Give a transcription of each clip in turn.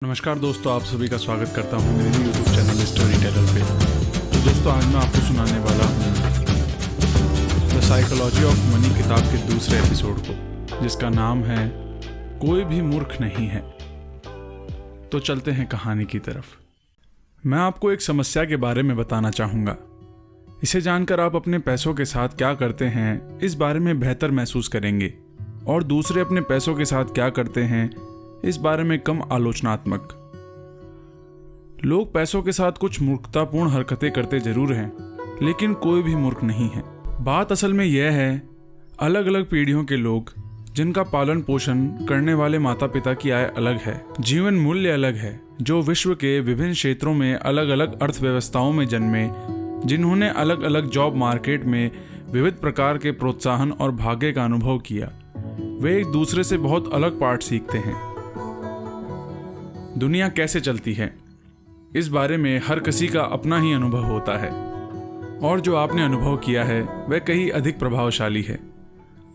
नमस्कार दोस्तों, आप सभी का स्वागत करता हूं मेरे यूट्यूब चैनल स्टोरी टेलर पे। तो दोस्तों, आज मैं आपको सुनाने वाला हूं द साइकोलॉजी ऑफ मनी किताब के दूसरे एपिसोड को, जिसका नाम है कोई भी मूर्ख नहीं है। तो चलते हैं कहानी की तरफ। मैं आपको एक समस्या के बारे में बताना चाहूँगा। इसे जानकर आप अपने पैसों के साथ क्या करते हैं इस बारे में बेहतर महसूस करेंगे, और दूसरे अपने पैसों के साथ क्या करते हैं इस बारे में कम आलोचनात्मक। लोग पैसों के साथ कुछ मूर्खतापूर्ण हरकतें करते जरूर हैं, लेकिन कोई भी मूर्ख नहीं है। बात असल में यह है, अलग अलग पीढ़ियों के लोग जिनका पालन पोषण करने वाले माता पिता की आय अलग है, जीवन मूल्य अलग है, जो विश्व के विभिन्न क्षेत्रों में अलग अलग अर्थव्यवस्थाओं में जन्मे, जिन्होंने अलग अलग जॉब मार्केट में विविध प्रकार के प्रोत्साहन और भाग्य का अनुभव किया, वे एक दूसरे से बहुत अलग पाठ सीखते हैं। दुनिया कैसे चलती है, इस बारे में हर किसी का अपना ही अनुभव होता है, और जो आपने अनुभव किया है वह कहीं अधिक प्रभावशाली है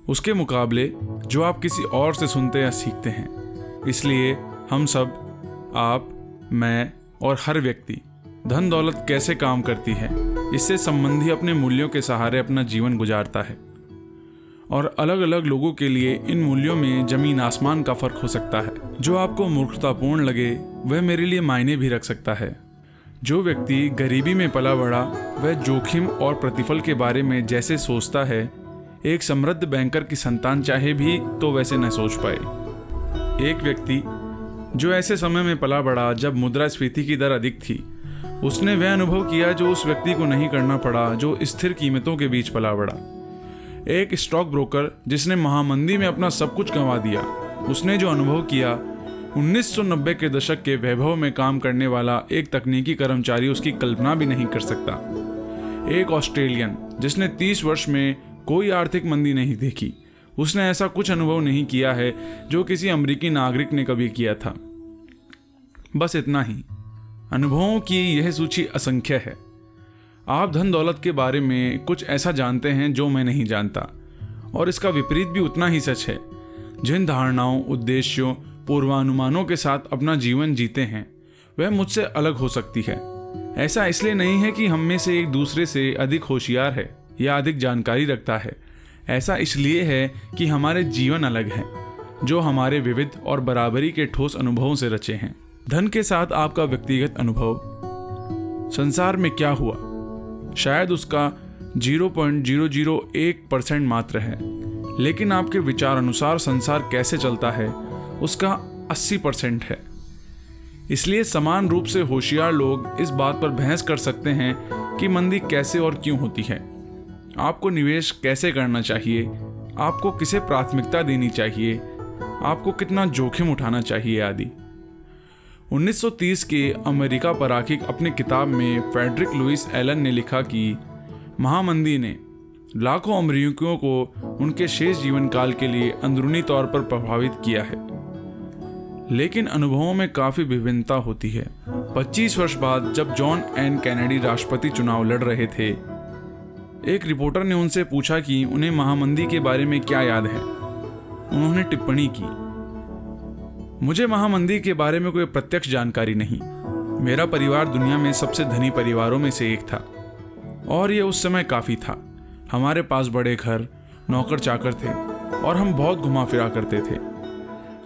उसके मुकाबले जो आप किसी और से सुनते या सीखते हैं। इसलिए हम सब, आप, मैं और हर व्यक्ति धन दौलत कैसे काम करती है इससे संबंधी अपने मूल्यों के सहारे अपना जीवन गुजारता है, और अलग अलग लोगों के लिए इन मूल्यों में जमीन आसमान का फर्क हो सकता है। जो आपको मूर्खतापूर्ण लगे वह मेरे लिए मायने भी रख सकता है। जो व्यक्ति गरीबी में पला बढ़ा वह जोखिम और प्रतिफल के बारे में जैसे सोचता है, एक समृद्ध बैंकर की संतान चाहे भी तो वैसे न सोच पाए। एक व्यक्ति जो ऐसे समय में पला बढ़ा जब मुद्रास्फीति की दर अधिक थी, उसने वह अनुभव किया जो उस व्यक्ति को नहीं करना पड़ा जो स्थिर कीमतों के बीच पला बढ़ा। एक स्टॉक ब्रोकर जिसने महामंदी में अपना सब कुछ गंवा दिया, उसने जो अनुभव किया 1990 के दशक के वैभव में काम करने वाला एक तकनीकी कर्मचारी उसकी कल्पना भी नहीं कर सकता। एक ऑस्ट्रेलियन जिसने 30 वर्ष में कोई आर्थिक मंदी नहीं देखी, उसने ऐसा कुछ अनुभव नहीं किया है जो किसी अमेरिकी नागरिक ने कभी किया था। बस इतना ही। अनुभवों की यह सूची असंख्य है। आप धन दौलत के बारे में कुछ ऐसा जानते हैं जो मैं नहीं जानता, और इसका विपरीत भी उतना ही सच है। जिन धारणाओं, उद्देश्यों, पूर्वानुमानों के साथ अपना जीवन जीते हैं वह मुझसे अलग हो सकती है। ऐसा इसलिए नहीं है कि हम में से एक दूसरे से अधिक होशियार है या अधिक जानकारी रखता है। ऐसा इसलिए है कि हमारे जीवन अलग हैं, जो हमारे विविध और बराबरी के ठोस अनुभवों से रचे हैं। धन के साथ आपका व्यक्तिगत अनुभव, संसार में क्या हुआ, शायद उसका 0.001% मात्र है, लेकिन आपके विचार अनुसार संसार कैसे चलता है उसका 80% है। इसलिए समान रूप से होशियार लोग इस बात पर बहस कर सकते हैं कि मंदी कैसे और क्यों होती है, आपको निवेश कैसे करना चाहिए, आपको किसे प्राथमिकता देनी चाहिए, आपको कितना जोखिम उठाना चाहिए आदि। 1930 के अमेरिका पराखिक अपनी किताब में फ्रेडरिक लुइस एलन ने लिखा कि महामंदी ने लाखों अमेरिकियों को उनके शेष जीवन काल के लिए अंदरूनी तौर पर प्रभावित किया है, लेकिन अनुभवों में काफ़ी विभिन्नता होती है। 25 वर्ष बाद जब जॉन एन कैनेडी राष्ट्रपति चुनाव लड़ रहे थे, एक रिपोर्टर ने उनसे पूछा कि उन्हें महामंदी के बारे में क्या याद है। उन्होंने टिप्पणी की, मुझे महामंदी के बारे में कोई प्रत्यक्ष जानकारी नहीं। मेरा परिवार दुनिया में सबसे धनी परिवारों में से एक था, और यह उस समय काफ़ी था। हमारे पास बड़े घर, नौकर चाकर थे, और हम बहुत घुमा फिरा करते थे।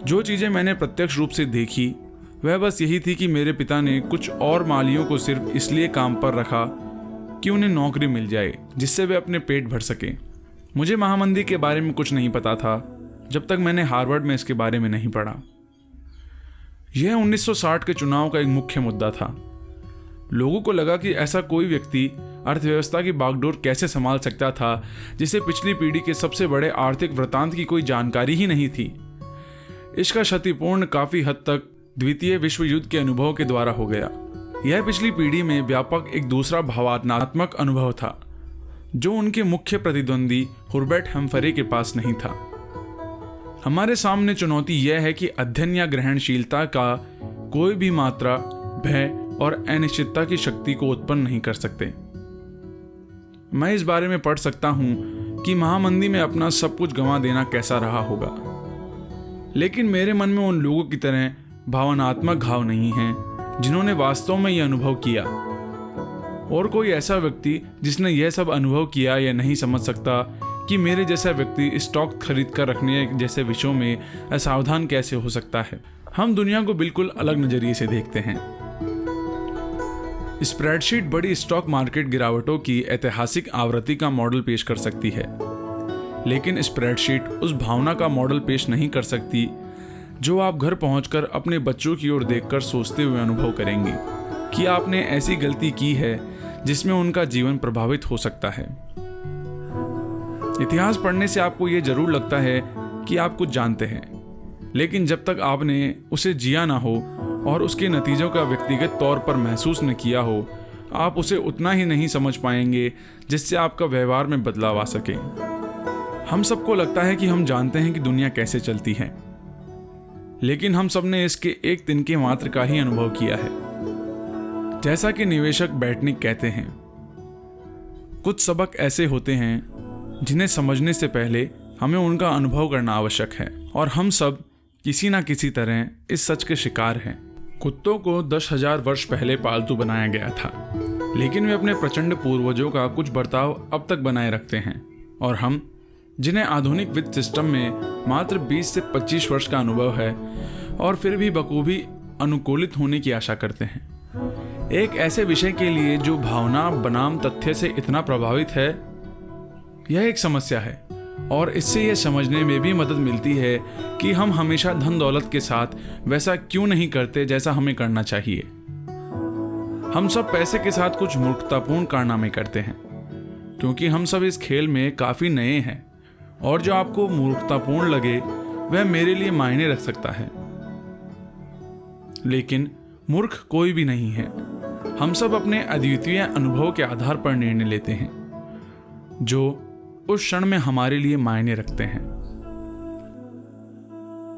जो चीज़ें मैंने प्रत्यक्ष रूप से देखी वह बस यही थी कि मेरे पिता ने कुछ और मालियों को सिर्फ इसलिए काम पर रखा कि उन्हें नौकरी मिल जाए जिससे वे अपने पेट भर सकें। मुझे महामंदी के बारे में कुछ नहीं पता था जब तक मैंने हार्वर्ड में इसके बारे में नहीं पढ़ा। यह 1960 के चुनाव का एक मुख्य मुद्दा था। लोगों को लगा कि ऐसा कोई व्यक्ति अर्थव्यवस्था की बागडोर कैसे संभाल सकता था जिसे पिछली पीढ़ी के सबसे बड़े आर्थिक वृत्तांत की कोई जानकारी ही नहीं थी। इसका क्षतिपूर्ण काफी हद तक द्वितीय विश्व युद्ध के अनुभव के द्वारा हो गया। यह पिछली पीढ़ी में व्यापक एक दूसरा भावनात्मक अनुभव था जो उनके मुख्य प्रतिद्वंदी हुर्बर्ट हम्फ्रे के पास नहीं था। हमारे सामने चुनौती यह है कि अध्ययन या ग्रहणशीलता का कोई भी मात्रा भय और अनिश्चितता की शक्ति को उत्पन्न नहीं कर सकते। मैं इस बारे में पढ़ सकता हूं कि महामंदी में अपना सब कुछ गंवा देना कैसा रहा होगा, लेकिन मेरे मन में उन लोगों की तरह भावनात्मक घाव नहीं हैं जिन्होंने वास्तव में यह अनुभव किया। और कोई ऐसा व्यक्ति जिसने यह सब अनुभव किया या नहीं समझ सकता कि मेरे जैसा व्यक्ति स्टॉक खरीद कर रखने जैसे विषयों में असावधान कैसे हो सकता है। हम दुनिया को बिल्कुल अलग नजरिए से देखते हैं। स्प्रेडशीट बड़ी स्टॉक मार्केट गिरावटों की ऐतिहासिक आवृत्ति का मॉडल पेश कर सकती है, लेकिन स्प्रेडशीट उस भावना का मॉडल पेश नहीं कर सकती जो आप घर पहुंचकर अपने बच्चों की ओर देखकर सोचते हुए अनुभव करेंगे कि आपने ऐसी गलती की है जिसमें उनका जीवन प्रभावित हो सकता है। इतिहास पढ़ने से आपको यह जरूर लगता है कि आप कुछ जानते हैं, लेकिन जब तक आपने उसे जिया ना हो और उसके नतीजों का व्यक्तिगत तौर पर महसूस न किया हो, आप उसे उतना ही नहीं समझ पाएंगे जिससे आपका व्यवहार में बदलाव आ सके। हम सबको लगता है कि हम जानते हैं कि दुनिया कैसे चलती है, लेकिन हम सब ने इसके एक दिन के मात्र का ही अनुभव किया है। जैसा कि निवेशक बैटनिक कहते हैं, कुछ सबक ऐसे होते हैं जिन्हें समझने से पहले हमें उनका अनुभव करना आवश्यक है, और हम सब किसी ना किसी तरह इस सच के शिकार हैं। कुत्तों को 10,000 वर्ष पहले पालतू बनाया गया था, लेकिन वे अपने प्रचंड पूर्वजों का कुछ बर्ताव अब तक बनाए रखते हैं, और हम जिन्हें आधुनिक वित्त सिस्टम में मात्र 20 से 25 वर्ष का अनुभव है और फिर भी बखूबी अनुकूलित होने की आशा करते हैं। एक ऐसे विषय के लिए जो भावना बनाम तथ्य से इतना प्रभावित है, यह एक समस्या है, और इससे यह समझने में भी मदद मिलती है कि हम हमेशा धन दौलत के साथ वैसा क्यों नहीं करते जैसा हमें करना चाहिए। हम सब पैसे के साथ कुछ मूर्खतापूर्ण कारनामे करते हैं, क्योंकि हम सब इस खेल में काफी नए हैं, और जो आपको मूर्खतापूर्ण लगे वह मेरे लिए मायने रख सकता है, लेकिन मूर्ख कोई भी नहीं है। हम सब अपने अद्वितीय अनुभव के आधार पर निर्णय लेते हैं जो उस क्षण में हमारे लिए मायने रखते हैं।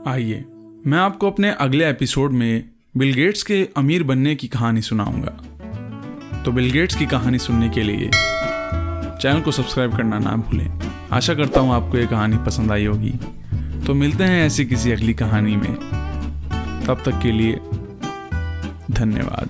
आइए, मैं आपको अपने अगले एपिसोड में बिल गेट्स के अमीर बनने की कहानी सुनाऊंगा। तो बिल गेट्स की कहानी सुनने के लिए चैनल को सब्सक्राइब करना ना भूलें। आशा करता हूँ आपको ये कहानी पसंद आई होगी। तो मिलते हैं ऐसी किसी अगली कहानी में। तब तक के लिए धन्यवाद।